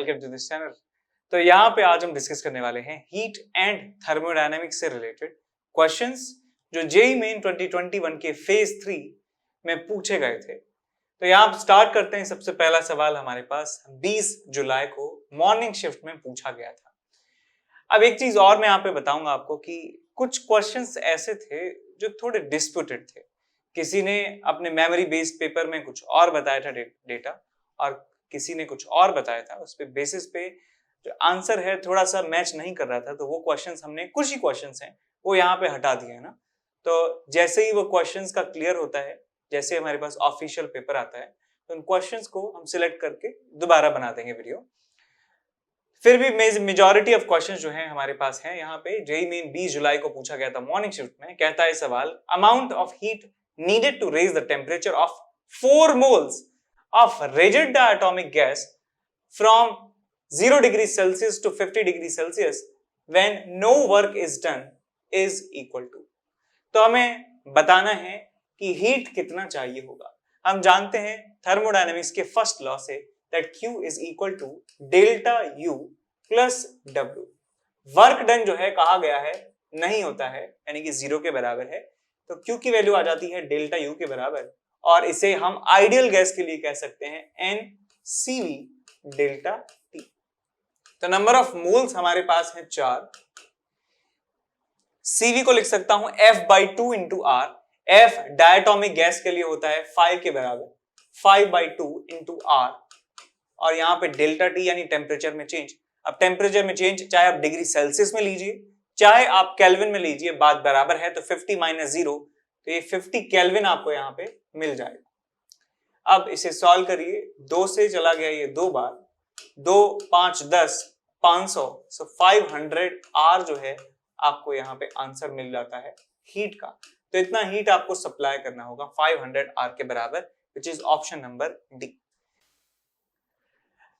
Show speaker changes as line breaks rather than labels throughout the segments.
Welcome to this channel. तो यहाँ पे आज हम डिस्कस करने वाले हैं हीट एंड थर्मोडायनेमिक्स से रिलेटेड क्वेश्चंस जो जेईई मेन 2021 के फेज 3 में पूछे गए थे। तो यहाँ स्टार्ट करते हैं। सबसे पहला सवाल हमारे पास 20 जुलाई को मॉर्निंग शिफ्ट में पूछा गया था। अब एक चीज और मैं यहाँ पे बताऊंगा आपको कि कुछ क्वेश्चंस ऐसे थे जो थोड़े डिस्प्यूटेड थे। किसी ने अपने मेमोरी बेस्ड पेपर में कुछ और बताया था डेटा और किसी ने कुछ और बताया था। उस पे बेसिस पे जो आंसर है थोड़ा सा मैच नहीं कर रहा था, तो वो क्वेश्चंस हमने कुछ ही क्वेश्चंस हैं वो यहाँ पे हटा दिए है ना। तो जैसे ही वो क्वेश्चंस का क्लियर होता है, जैसे हमारे पास ऑफिशियल पेपर आता है, तो उन क्वेश्चंस को हम सिलेक्ट करके दोबारा बना देंगे वीडियो। फिर भी मेजॉरिटी ऑफ क्वेश्चंस जो हैं हमारे पास हैं यहाँ पे। जेईई मेन 20 जुलाई को पूछा गया था मॉर्निंग शिफ्ट में। कहता है सवाल, amount of heat needed to raise the temperature of 4 moles of rigid diatomic gas from 0 degrees Celsius to 50 degrees Celsius when no work is done is equal to। तो हमें बताना है कि हीट कितना चाहिए होगा। हम जानते हैं थर्मोडायनेमिक्स के फर्स्ट लॉ से that Q is equal to delta U plus W। Work done जो है कहा गया है नहीं होता है, यानी कि 0 के बराबर है, तो Q की वैल्यू आ जाती है डेल्टा U के बराबर, और इसे हम आइडियल गैस के लिए कह सकते हैं NCV डेल्टा T। तो नंबर ऑफ मोल्स हमारे पास है 4। CV को लिख सकता हूं F/2 into R। F diatomic gas के लिए होता है 5 के बराबर, 5/2 इंटू R। और यहाँ पे डेल्टा T यानी टेम्परेचर में चेंज। अब टेम्परेचर में चेंज चाहे आप डिग्री सेल्सियस में लीजिए चाहे आप केल्विन में लीजिए, बात बराबर है। तो 50 माइनस 0, तो ये 50 केल्विन आपको यहाँ पे मिल जाएगा। अब इसे सॉल्व करिए, 2 से चला गया ये 2 बार, 2 5 10 500, सो 500 R जो है आपको यहाँ पे आंसर मिल जाता है हीट का। तो इतना हीट आपको सप्लाई करना होगा 500 R के बराबर, which is option number D.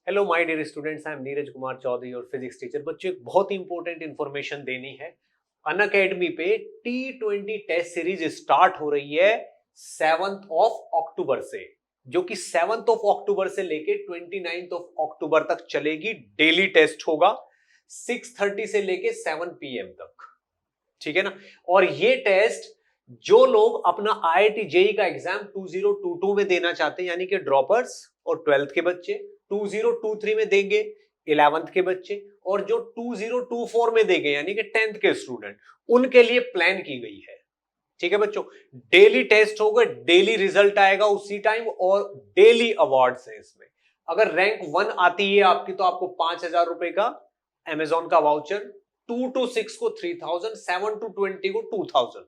Hello my dear students, I am Neeraj Kumar Choudhary और फिजिक्स टीचर। बच्चों, एक बहुत ही इंपॉर्टेंट इंफॉर्मेशन देनी है। अनअकैडमी पे T20 टेस्ट सीरीज स्टार्ट हो रही है 7th ऑफ अक्टूबर से, जो कि 7th ऑफ अक्टूबर से लेके 29th ऑफ अक्टूबर तक चलेगी। डेली टेस्ट होगा 6:30 से लेके 7 PM तक, ठीक है ना। और ये टेस्ट जो लोग अपना IIT JEE का एग्जाम 2022 में देना चाहते हैं, यानी कि ड्रॉपर्स और 12th के बच्चे 2023 में देंगे, 11th के बच्चे, और जो 2024 में देंगे यानी कि 10th के स्टूडेंट, उनके लिए प्लान की गई है, ठीक है बच्चों। डेली टेस्ट होगा, डेली रिजल्ट आएगा उसी टाइम, और डेली अवार्ड्स हैं इसमें। अगर रैंक 1 आती है आपकी तो आपको 5,000 रुपए का अमेजॉन का वाउचर, 2 to 6 को 3,000, 7 to 20 को 2,000,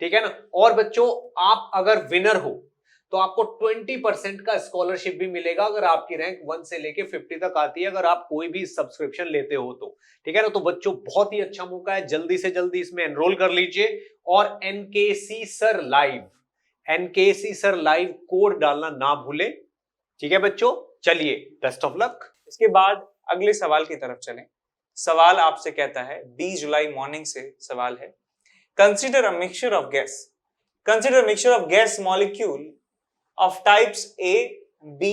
ठीक है ना। और बच्चों, आप अगर विनर हो तो आपको 20% का स्कॉलरशिप भी मिलेगा अगर आपकी रैंक 1 से लेके 50 तक आती है, अगर आप कोई भी सब्सक्रिप्शन लेते हो तो, ठीक है ना। तो बच्चों, बहुत ही अच्छा मौका है, जल्दी से जल्दी इसमें एनरोल कर लीजिए। और NKC सर लाइव कोड डालना ना भूले, ठीक है बच्चों। चलिए, बेस्ट ऑफ लक।
इसके बाद अगले सवाल की तरफ चलें। सवाल आपसे कहता है 20 जुलाई मॉर्निंग से सवाल है, consider a mixture of gas molecule of types A, B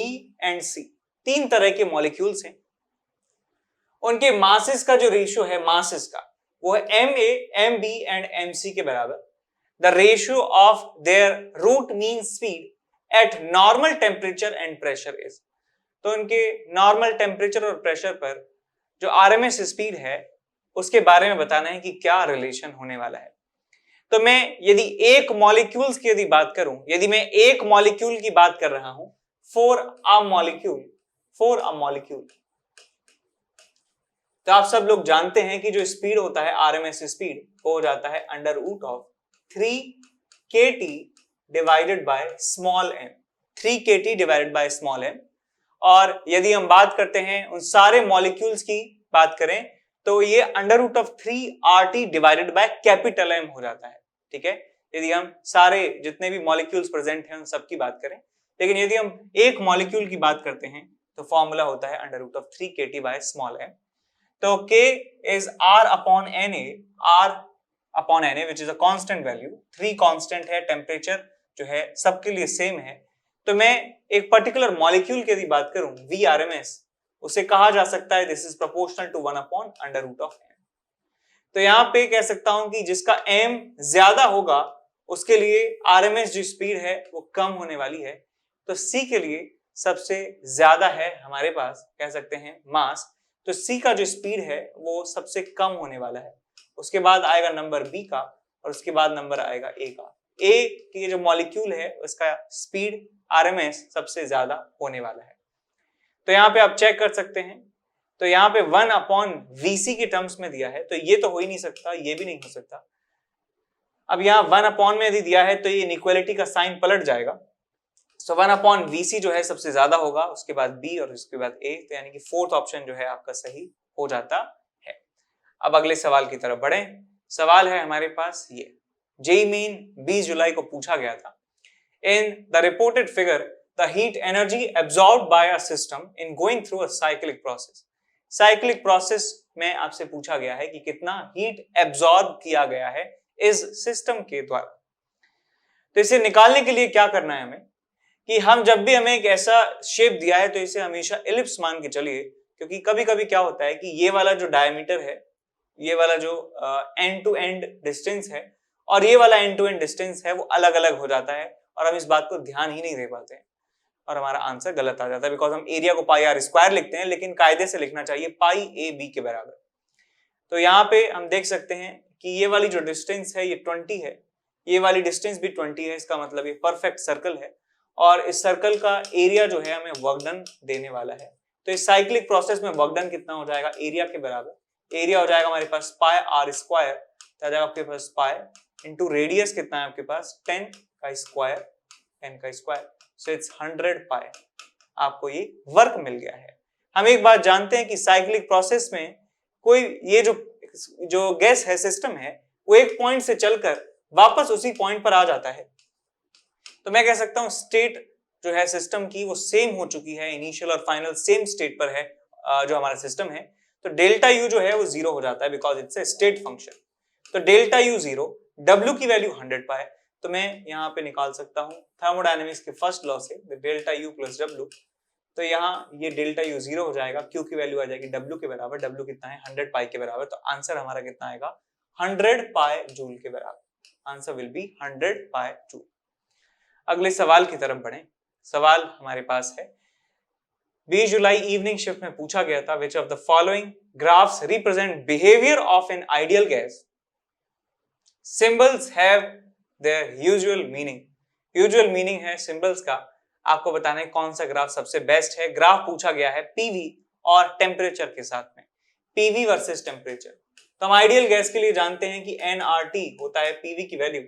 and C। 3 तरह के मॉलिक्यूल्स हैं, उनके मासेस का जो रेशियो है मासेस का, वो है Ma, Mb एंड Mc के बराबर। The ratio of their root mean speed at normal temperature and pressure is. तो उनके नॉर्मल टेम्परेचर और प्रेशर पर जो RMS स्पीड है उसके बारे में बताना है कि क्या रिलेशन होने वाला है। तो मैं यदि एक मॉलिक्यूल्स की बात करूं, यदि मैं एक मॉलिक्यूल की बात कर रहा हूं, फॉर अ मॉलिक्यूल, तो आप सब लोग जानते हैं कि जो स्पीड होता है RMS स्पीड, वो हो जाता है √3 kT divided by small m, 3 kT divided by small m। और यदि हम बात करते हैं उन सारे मॉलिक्यूल्स की बात करें तो ये √3 RT divided by capital M हो जाता है, ठीक है, यदि हम सारे जितने भी मॉलिक्यूल्स प्रेजेंट हैं उन सब की बात करें। लेकिन यदि हम एक मॉलिक्यूल की बात करते हैं तो फॉर्मूला होता है √3 kT बाय स्मॉल m। तो K is R upon Na which is a constant value. 3 constant है, टेम्परेचर जो है सबके लिए सेम है। तो मैं एक पर्टिकुलर मॉलिक्यूल की यदि बात करूं VRMS, उसे कहा जा सकता है this is proportional to 1/√m। तो यहाँ पे कह सकता हूं कि जिसका m ज्यादा होगा उसके लिए RMS जो स्पीड है वो कम होने वाली है। तो C के लिए सबसे ज्यादा है हमारे पास, कह सकते हैं मास, तो C का जो स्पीड है वो सबसे कम होने वाला है। उसके बाद आएगा नंबर B का और उसके बाद नंबर आएगा A का। A की जो मॉलिक्यूल है उसका स्पीड RMS सबसे ज्यादा होने वाला है। तो यहाँ पे आप चेक कर सकते हैं, तो यहाँ पे 1/VC के टर्म्स में दिया है, तो ये तो हो ही नहीं सकता, ये भी नहीं हो सकता। अब यहाँ 1/ में यदि दिया है तो ये इनइक्वालिटी का साइन पलट जाएगा। सो 1/VC जो है सबसे ज्यादा होगा, उसके बाद B और उसके बाद A, तो यानी कि फोर्थ ऑप्शन जो है आपका सही हो जाता है। अब अगले सवाल की तरफ बढ़े। सवाल है हमारे पास ये, जेईई मेन 20 जुलाई को पूछा गया था। In the reported figure, the heat energy absorbed by a system in going through a cyclic process. Cyclic process में आपसे पूछा गया है कि कितना हीट एब्जॉर्ब किया गया है इस सिस्टम के द्वारा। तो इसे निकालने के लिए क्या करना है हमें कि हम जब भी हमें एक ऐसा शेप दिया है तो इसे हमेशा एलिप्स मान के चलिए, क्योंकि कभी कभी क्या होता है कि ये वाला जो डायमीटर है, ये वाला जो एंड टू एंड डिस्टेंस है और ये वाला एंड टू एंड डिस्टेंस है वो अलग अलग हो जाता है और हम इस बात को ध्यान ही नहीं दे पाते हैं और हमारा आंसर गलत आ जाता है, बिकॉज हम एरिया को पाई आर स्क्वायर लिखते हैं, लेकिन कायदे से लिखना चाहिए पाई ए बी के बराबर। तो यहाँ पे हम देख सकते हैं कि ये वाली जो डिस्टेंस है ये 20 है, ये वाली डिस्टेंस भी 20 है, इसका मतलब ये परफेक्ट सर्कल है और इस सर्कल का एरिया जो है हमें वर्क डन देने वाला है। तो इस साइक्लिक प्रोसेस में वर्क डन कितना हो जाएगा, एरिया के बराबर। एरिया हो जाएगा हमारे पास पाई आर स्क्वायर, तो आ जाएगा आपके पास पाई इंटू रेडियस कितना है आपके पास 10 का स्क्वायर, सो इट्स 100 पाई। आपको ये वर्क मिल गया है। हम एक बात जानते हैं कि साइक्लिक प्रोसेस में कोई ये जो गैस है, सिस्टम है, वो एक पॉइंट से चलकर वापस उसी पॉइंट पर आ जाता है। तो मैं कह सकता हूं स्टेट जो है सिस्टम की वो सेम हो चुकी है, इनिशियल और फाइनल सेम स्टेट पर है जो हमारा सिस्टम है। तो डेल्टा यू जो है वो 0 हो जाता है because it's a state function. तो डेल्टा यू 0, W की वैल्यू 100 पाई, तो मैं यहाँ पे निकाल सकता हूँ थर्मोडायनेमिक्स के फर्स्ट लॉ से डेल्टा यू प्लस W। तो यहाँ ये डेल्टा यू 0 हो जाएगा, Q की वैल्यू आ जाएगी W के बराबर, W कितना है 100 पाई के बराबर, तो आंसर हमारा कितना आएगा 100 पाई जूल के बराबर। Answer will be 100 pi joule. अगले सवाल की तरफ बढ़े। सवाल हमारे पास है 20 जुलाई इवनिंग शिफ्ट में पूछा गया था, which of the following graphs represent behavior of an ideal gas? Symbols have their usual meaning. Usual meaning है symbols का, आपको बताना है कौन सा ग्राफ सबसे बेस्ट है। ग्राफ पूछा गया है पीवी और टेम्परेचर के साथ में, पीवी वर्सेस टेम्परेचर। तो हम आइडियल गैस के लिए जानते हैं कि nRT होता है पीवी की वैल्यू।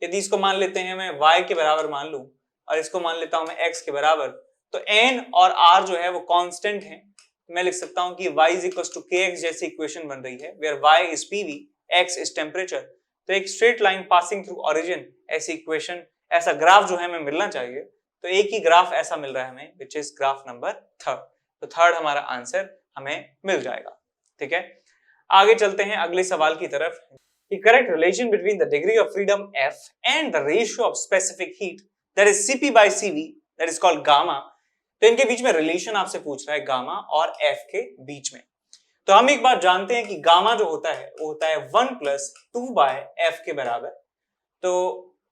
यदि इसको मान लेते हैं मैं y के बराबर मान लूं और इसको मान लेता हूं मैं x के बराबर, तो n और r जो है वो कांस्टेंट है। मैं लिख सकता हूं कि y is equals to kx जैसी इक्वेशन बन रही है, where y is PV, x is temperature। तो एक straight line passing through origin, ऐसी इक्वेशन, ऐसा ग्राफ जो है हमें मिलना चाहिए। तो एक ही ग्राफ ऐसा मिल रहा है हमें, विच इज ग्राफ नंबर 3। तो थर्ड हमारा आंसर हमें मिल जाएगा। ठीक है, आगे चलते हैं अगले सवाल की तरफ। The correct relation between the degree of freedom F and the ratio of specific heat, that is Cp by Cv, that is called gamma। तो इनके बीच में रिलेशन आपसे पूछ रहा है गामा और F के बीच में। तो हम एक बात जानते हैं कि गामा जो होता है वो होता है 1 + 2 by F के बराबर। तो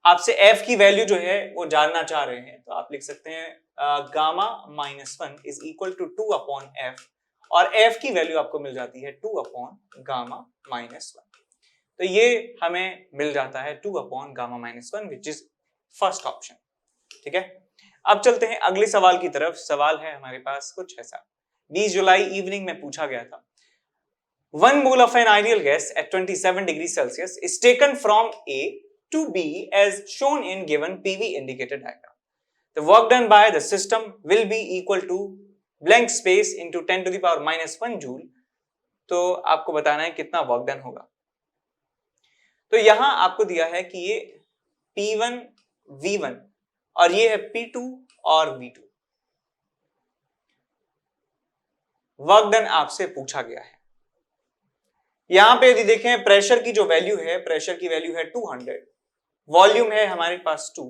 आपसे F की वैल्यू जो है वो जानना चाह रहे हैं, तो आप लिख सकते हैं gamma -1 is equal to 2/F और F की वैल्यू आपको मिल जाती है 2/गामा -1। तो ये हमें मिल जाता है 2/गामा -1 विच इज फर्स्ट ऑप्शन। ठीक है, अब चलते हैं अगले सवाल की तरफ। सवाल है हमारे पास कुछ ऐसा, 20 जुलाई इवनिंग में पूछा गया था। 1 mole of an ideal gas at 27 degrees Celsius is taken from A to B as shown in given PV indicator diagram. The work done by the system will be equal to blank space into 10 to the power -1 joule। तो आपको बताना है कितना work done होगा। तो यहां आपको दिया है कि ये P1 V1 और ये है P2 और V2। वर्क डन आपसे पूछा गया है। यहां पे यदि देखें प्रेशर की जो वैल्यू है, प्रेशर की वैल्यू है 200, वॉल्यूम है हमारे पास 2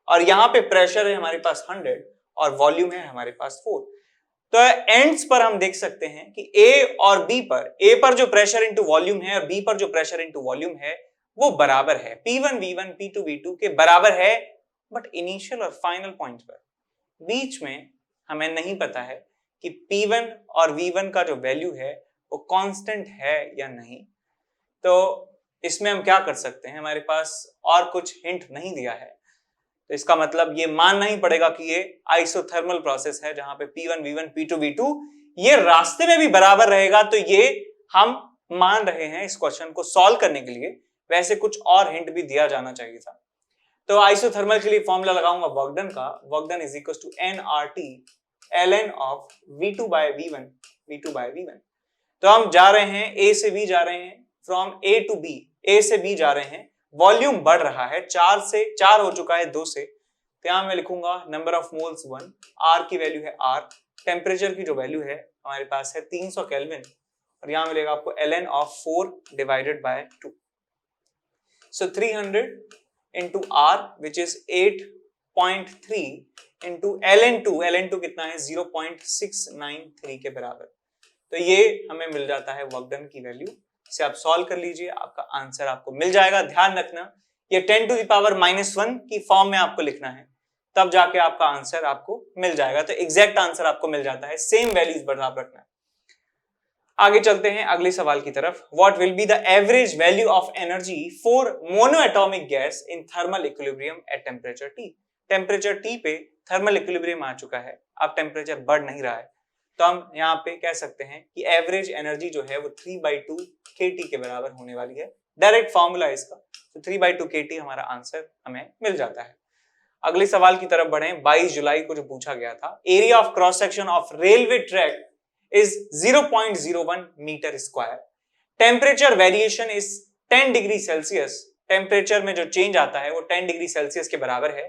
और यहां पे प्रेशर है हमारे पास 100 और वॉल्यूम है हमारे पास 4। तो एंड्स पर हम देख सकते हैं कि ए और बी पर, ए पर जो प्रेशर इनटू वॉल्यूम है और बी पर जो प्रेशर इनटू वॉल्यूम है वो बराबर है, P1 V1 P2 V2 के बराबर है, बट इनिशियल और फाइनल पॉइंट पर बीच में हमें नहीं पता है कि P1 और V1 का जो वैल्यू है वो कांस्टेंट है या नहीं। तो इसमें हम क्या कर सकते हैं, हमारे पास और कुछ हिंट नहीं दिया है, तो इसका मतलब ये मानना ही पड़ेगा कि ये आइसोथर्मल प्रोसेस है जहां पे P1 V1 P2 V2 ये रास्ते में भी बराबर रहेगा। तो ये हम मान रहे हैं इस क्वेश्चन को सॉल्व करने के लिए, वैसे कुछ और हिंट भी दिया जाना चाहिए था। तो आइसोथर्मल के लिए फॉर्मूला लगाऊंगा वर्क डन का, work done is equal to nRT ln ऑफ V2 by V1 V2 by V1। तो हम जा रहे हैं A से B जा रहे हैं, from A to B, A से B जा रहे हैं, वॉल्यूम बढ़ रहा है, 4 हो चुका है 2 से, तो यहां मैं लिखूंगा नंबर ऑफ मोल्स 1, R की वैल्यू है R, टेम्परेचर की जो वैल्यू है हमारे पास है 300 केल्विन, और यहां मिलेगा आपको ln of 4 divided by 2, so 300 into R which is 8.3 into ln2 कितना है 0.693 के बराबर। तो ये हमें मिल जाता है वर्क डन की वैल्यू, इसे आप सॉल्व कर लीजिए, आपका आंसर आपको मिल जाएगा। ध्यान रखना ये 10 to the power -1 की फॉर्म में आपको लिखना है, तब जाके आपका आंसर आपको मिल जाएगा। तो एग्जैक्ट आंसर आपको मिल जाता है, सेम वैल्यूज बराबर रखना है। आगे चलते हैं अगले सवाल की तरफ। What will be the average value of energy for monoatomic gas in thermal equilibrium at temperature T। Temperature T पे थर्मल इक्विलिब्रियम आ चुका है, अब टेम्परेचर बढ़ नहीं रहा है, तो हम यहाँ पे कह सकते हैं कि एवरेज एनर्जी जो है वो 3/2 kT के बराबर होने वाली है। डायरेक्ट फॉर्मूला है इसका, तो 3/2 kT हमारा आंसर हमें मिल जाता है। अगले सवाल की तरफ बढ़ें। 22 जुलाई को जो पूछा गया था, area of cross section of railway track is 0.01 meter square. Temperature variation is 10 degree Celsius. Temperature में जो चेंज आता है वो 10 डिग्री सेल्सियस के बराबर है।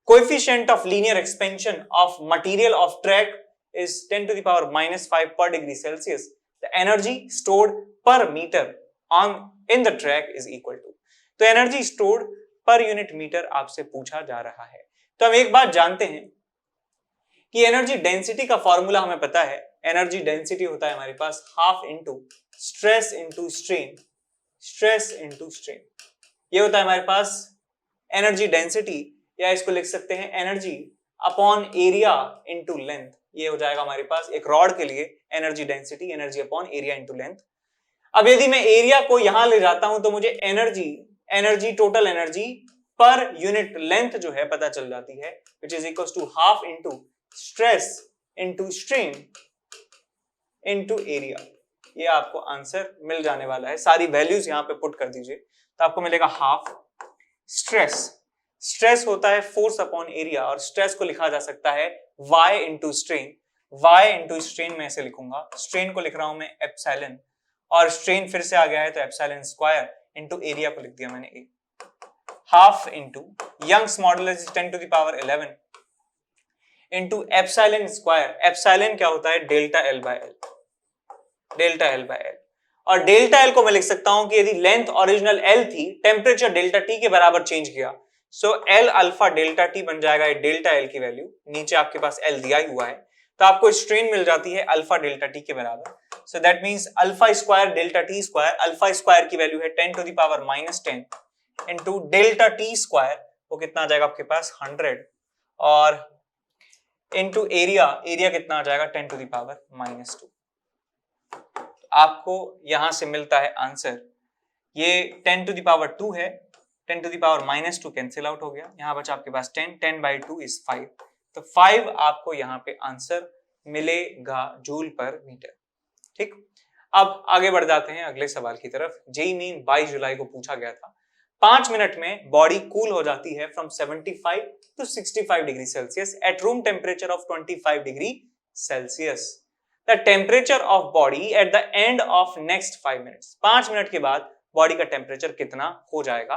Coefficient of linear expansion of material of track is 10 to the power -5 per degree Celsius. The energy stored per meter in the track is equal to। तो energy stored पर unit meter आपसे पूछा जा रहा है। तो हम एक बात जानते हैं कि एनर्जी डेंसिटी का फॉर्मूला हमें पता है। एनर्जी डेंसिटी होता है हमारे पास half into stress into strain, stress into strain, ये होता है हमारे पास एनर्जी डेंसिटी, या इसको लिख सकते हैं energy upon area into length. ये हो जाएगा हमारे पास एक रॉड के लिए energy density, energy upon area into length. अब यदि मैं एरिया को यहां ले जाता हूं तो मुझे एनर्जी टोटल एनर्जी पर यूनिट लेंथ जो है पता चल जाती है, which is equal to half into stress into strain into area. ये आपको आंसर मिल जाने वाला है। सारी वैल्यूज यहां पे पुट कर दीजिए तो आपको मिलेगा हाफ स्ट्रेस। स्ट्रेस होता है फोर्स अपॉन एरिया, और स्ट्रेस को लिखा जा सकता है y into strain. y into strain में ऐसे लिखूंगा, स्ट्रेन को लिख रहा हूं मैं एप्सिलॉन, और स्ट्रेन फिर से आ गया है तो एप्सिलॉन स्क्वायर इंटू एरिया को लिख दिया मैंने a। Half into Young's modulus 10 to the power 11 into epsilon square. Epsilon क्या होता है? Delta L by L, delta L by L. और डेल्टा एल को मैं लिख सकता हूं कि यदि लेंथ ओरिजिनल एल थी, टेम्परेचर डेल्टा टी के बराबर चेंज किया, so L alpha delta T बन जाएगा डेल्टा एल की वैल्यू। नीचे आपके पास एल दिया ही हुआ है, तो आपको स्ट्रेन मिल जाती है अल्फा डेल्टा टी के बराबर। So that means alpha square delta T square, alpha square की वैल्यू है 10 to the power -10 into delta T square, वो कितना आ जाएगा आपके पास 100, और इंटू एरिया, एरिया कितना आ जाएगा 10 to the power -2। आपको यहां से मिलता है आंसर, ये 10 to the power 2 है, 10 to the power -2 cancel out हो गया, यहां बचा आपके पास 10/2 इज 5, तो 5 आपको यहां पे आंसर मिलेगा जूल पर मीटर। ठीक, अब आगे बढ़ जाते हैं अगले सवाल की तरफ। जेईई मेन 22 जुलाई को पूछा गया था, 5 मिनट में बॉडी कूल हो जाती है from 75 to 65 degree Celsius at room temperature of 25 degree Celsius. The temperature of body at the end of next 5 minutes. 5 minute के बाद बॉडी का टेम्परेचर कितना हो जाएगा?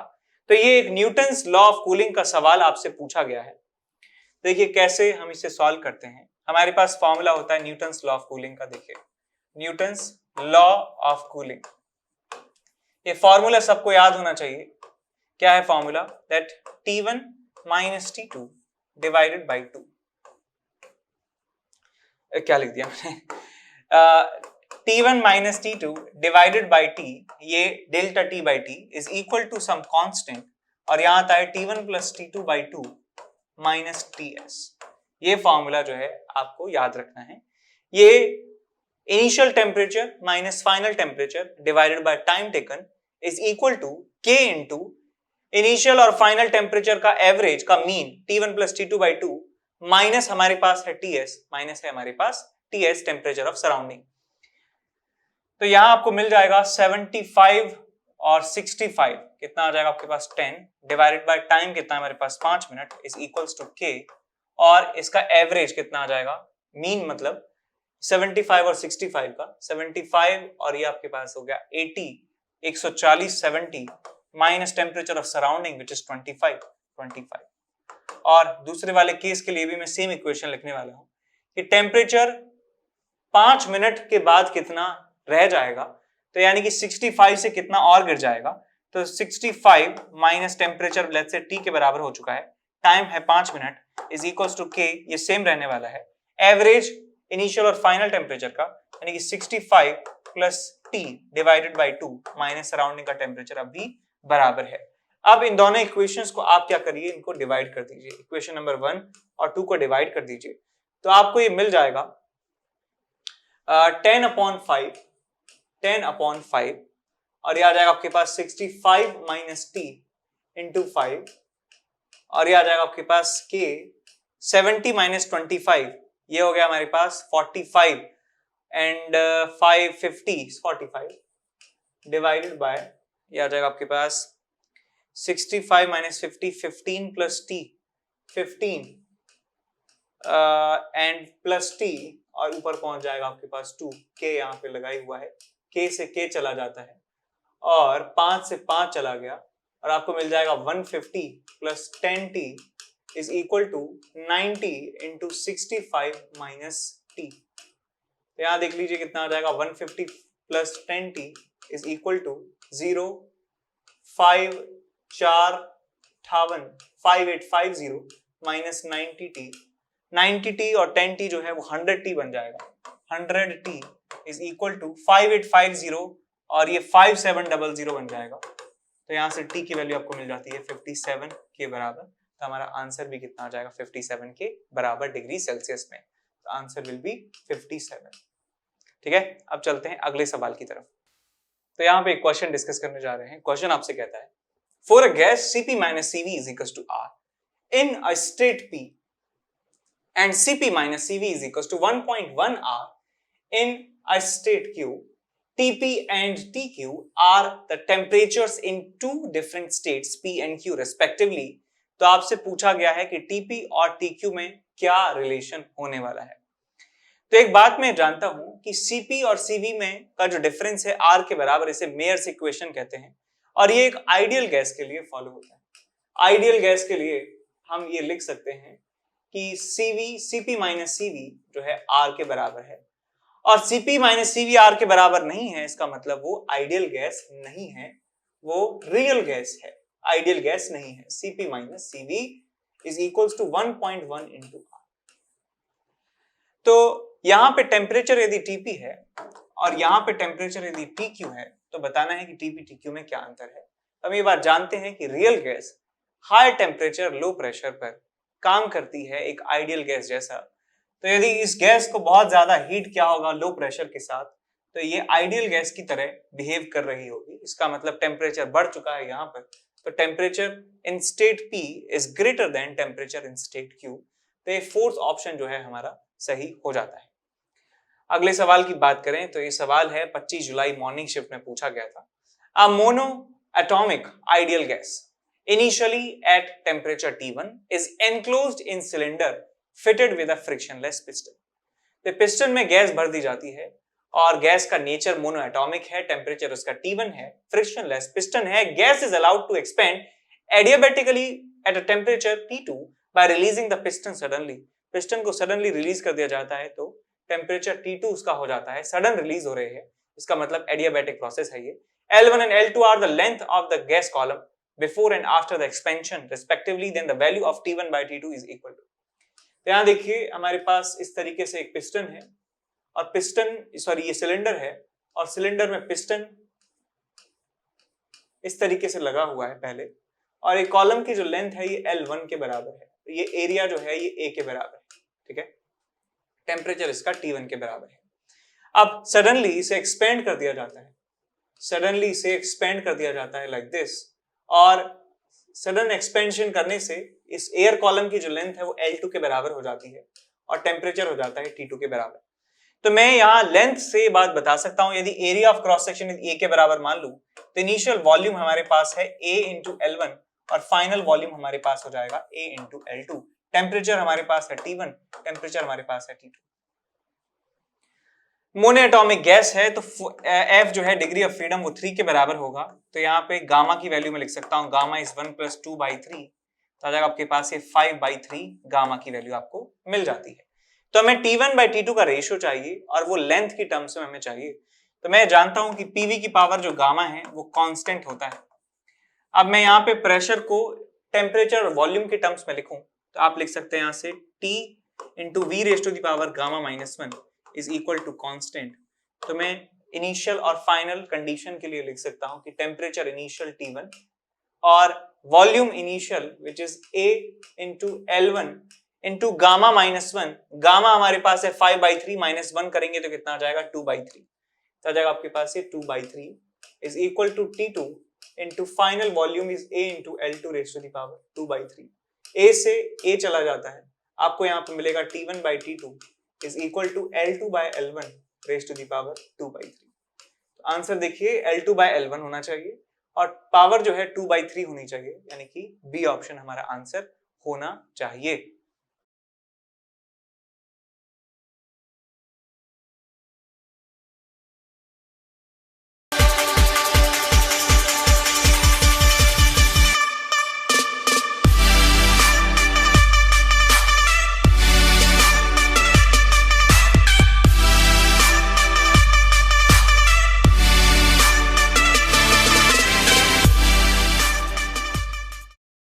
तो ये एक न्यूटन्स लॉ ऑफ कूलिंग का सवाल आपसे पूछा गया है। देखिए कैसे हम इसे सॉल्व करते हैं। हमारे पास फॉर्मूला होता है न्यूटन्स लॉ ऑफ कूलिंग का। देखिए न्यूटन्स लॉ ऑफ कूलिंग, ये फॉर्मूला सबको याद होना चाहिए। क्या है formula? That T1 - T2 divided by 2। क्या लिख दिया मैंने, T1 minus T2 divided by T, ये delta T by T is equal to some constant, और यहां आता है T1 plus T2 by 2 minus TS। ये फॉर्मूला जो है आपको याद रखना है। ये initial temperature minus final temperature divided by time taken is equal to K into initial और फाइनल टेम्परेचर का एवरेज का mean T1 plus T2 by 2 minus हमारे पास है TS, माइनस है हमारे पास TS टेम्परेचर ऑफ सराउंडिंग। तो यहां आपको मिल जाएगा 75 और 65, कितना आ जाएगा आपके पास 10 डिवाइडेड बाय टाइम कितना है हमारे पास 5 minute is equals to K, और इसका एवरेज कितना आ जाएगा, मीन मतलब 75 और 65 का 75 और ये आपके पास हो गया 80, 140 70 minus temperature of surrounding which is 25। और दूसरे वाले केस के लिए भी मैं सेम इक्वेशन लिखने वाला हूं कि टेम्परेचर 5 मिनट के बाद कितना रह जाएगा, तो यानी कि 65 से कितना और गिर जाएगा, तो 65 minus temperature let's say T के बराबर हो चुका है, टाइम है 5 minute is equals to K, ये सेम रहने वाला है, एवरेज इनिशियल और फाइनल टेम्परेचर का यानी कि 65 plus T divided by 2 minus surrounding का टेम्परेचर अब भी बराबर है। अब इन दोनों इक्वेशंस को आप क्या करिए, इनको डिवाइड कर दीजिए, इक्वेशन नंबर 1 और 2 को डिवाइड कर दीजिए, तो आपको ये मिल जाएगा 10 अपॉन 5 और ये आ जाएगा आपके पास 65 माइनस T इंटू 5, और ये आ जाएगा आपके पास K 70 माइनस 25, ये हो गया हमारे पास 45 एंड 45 डिवाइडेड बाय, ये आ जाएगा आपके पास 65 minus 50 15 plus T 15 and plus T, और ऊपर पहुंच जाएगा आपके पास 2, K यहाँ पे लगाई हुआ है, K से K चला जाता है और 5 से 5 चला गया, और आपको मिल जाएगा 150 plus 10T is equal to 90 into 65 minus T। तो यहाँ देख लीजिए कितना आ जाएगा, 150 plus 10T is equal to 0 5 4 58 5850 minus 90T और 10T जो है वो 100T बन जाएगा, 100T इज इक्वल टू 5850 और ये 5700 बन जाएगा। तो यहाँ से T की वैल्यू आपको मिल जाती है 57 के बराबर, तो हमारा आंसर भी कितना आ जाएगा 57 के बराबर डिग्री सेल्सियस में, तो आंसर विल बी 57। ठीक है, अब चलते हैं अगले सवाल की तरफ। तो यहाँ पे एक क्वेश्चन डिस्कस करने जा रहे हैं। क्वेश्चन आपसे कहता है for a gas Cp minus Cv is equals to R in a state P and Cp minus Cv is equals to 1.1 R in a state Q, Tp and Tq are the temperatures in two different states P and Q respectively। तो आपसे पूछा गया है कि Tp और Tq में क्या relation होने वाला है। तो एक बात मैं जानता हूं कि Cp और Cv में का जो डिफरेंस है R के बराबर, इसे मेयर्स इक्वेशन कहते हैं, और ये एक आइडियल गैस के लिए फॉलो होता है। आइडियल गैस के लिए हम ये लिख सकते हैं कि Cp माइनस Cv जो है R के बराबर है, और Cp माइनस Cv R के बराबर नहीं है, इसका मतलब वो आइडियल गैस नहीं है, वो रियल गैस है, आइडियल गैस नहीं है। Cp minus Cv is equals to 1.1 into R। तो यहाँ पे टेम्परेचर यदि Tp है और यहाँ पे टेम्परेचर यदि Tq है, तो बताना है कि Tp Tq में क्या अंतर है। हम ये बात जानते हैं कि real gas high temperature low pressure पर काम करती है एक आइडियल गैस जैसा। तो यदि इस गैस को बहुत ज्यादा हीट किया होगा लो प्रेशर के साथ, तो ये आइडियल गैस की तरह बिहेव कर रही होगी। इसका मतलब टेम्परेचर बढ़ चुका है यहाँ पर, तो temperature in state P is greater than temperature in state Q। तो ये फोर्थ ऑप्शन जो है हमारा सही हो जाता है। अगले सवाल की बात करें तो ये सवाल है 25 जुलाई मॉर्निंग शिफ्ट में पूछा गया था। अ mono atomic ideal gas initially at temperature T1 is enclosed in cylinder fitted with a frictionless piston। तो पिस्टन में गैस भर दी जाती है और गैस का नेचर मोनो एटॉमिक है, टेम्परेचर उसका T1 है, फ्रिक्शनलेस पिस्टन है। Gas is allowed to expand adiabatically at a temperature T2 by releasing the piston suddenly। Piston को सडनली रिलीज कर दिया जाता है तो टेम्परेचर T2 उसका हो जाता है, सडन रिलीज हो रहे हैं, इसका मतलब एडियाबेटिक प्रोसेस है ये। L1 and L2 are the length of the gas column before and after the expansion respectively, then the value of T1 by T2 is equal to। तो यहाँ देखिए हमारे पास इस तरीके से एक पिस्टन है और ये सिलेंडर है और सिलेंडर में पिस्टन इस तरीके से लगा हुआ है पहले, और एक कॉलम की जो लेंथ है ये L1 के बराबर है, तो ये एरिया जो है ये A के बराबर है, ठीक है। टेम्परेचर इसका T1 के बराबर है। अब सडनली इसे एक्सपेंड कर दिया जाता है लाइक दिस, और सडन एक्सपेंशन करने से इस एयर कॉलम की जो लेंथ है वो L2 के बराबर हो जाती है और टेम्परेचर हो जाता है T2 के बराबर। तो मैं यहाँ लेंथ से बात बता सकता हूं, यदि area of cross section A के बराबर मान लूं तो इनिशियल वॉल्यूम हमारे पास है A इंटू L1 और फाइनल वॉल्यूम हमारे पास हो जाएगा A इंटू L2। टेम्परेचर हमारे पास है T1, टेम्परेचर हमारे पास है T2। मोनोएटॉमिक गैस है तो F जो है डिग्री ऑफ फ्रीडम वो 3 के बराबर होगा, तो यहाँ पे गामा की वैल्यू में लिख सकता हूँ, गामा इज 1 + 2/3, तो आ जाएगा आपके पास ये 5/3 गामा की वैल्यू आपको मिल जाती है। तो हमें T1/T2 का रेशियो चाहिए और वो लेंथ की टर्म्स में हमें चाहिए। तो मैं जानता हूं कि PV की पावर जो गामा है वो कांस्टेंट होता है। अब मैं यहाँ पे प्रेशर को टेम्परेचर और वॉल्यूम के टर्म्स में लिखूं तो आप लिख सकते हैं यहाँ से T into V⁻⁻⁻ (1) is equal to constant. तो मैं इनिशियल और फाइनल कंडीशन के लिए लिख सकता हूं कि टेम्परेचर इनिशियल T1 और volume initial which is A into L1 into gamma -1, gamma हमारे पास है 5/3, -1 करेंगे तो कितना आ जाएगा 2/3, तो आ जाएगा आपके पास ये 2/3 is equal to T2 into final volume is A into L2⁻² 2/3। A से A चला जाता है, आपको यहाँ पे मिलेगा T1/T2 is equal to L2/L1⁻²⁵। तो आंसर देखिए L2/L1 होना चाहिए और पावर जो है 2/3 होनी चाहिए, यानी कि बी ऑप्शन हमारा आंसर होना चाहिए।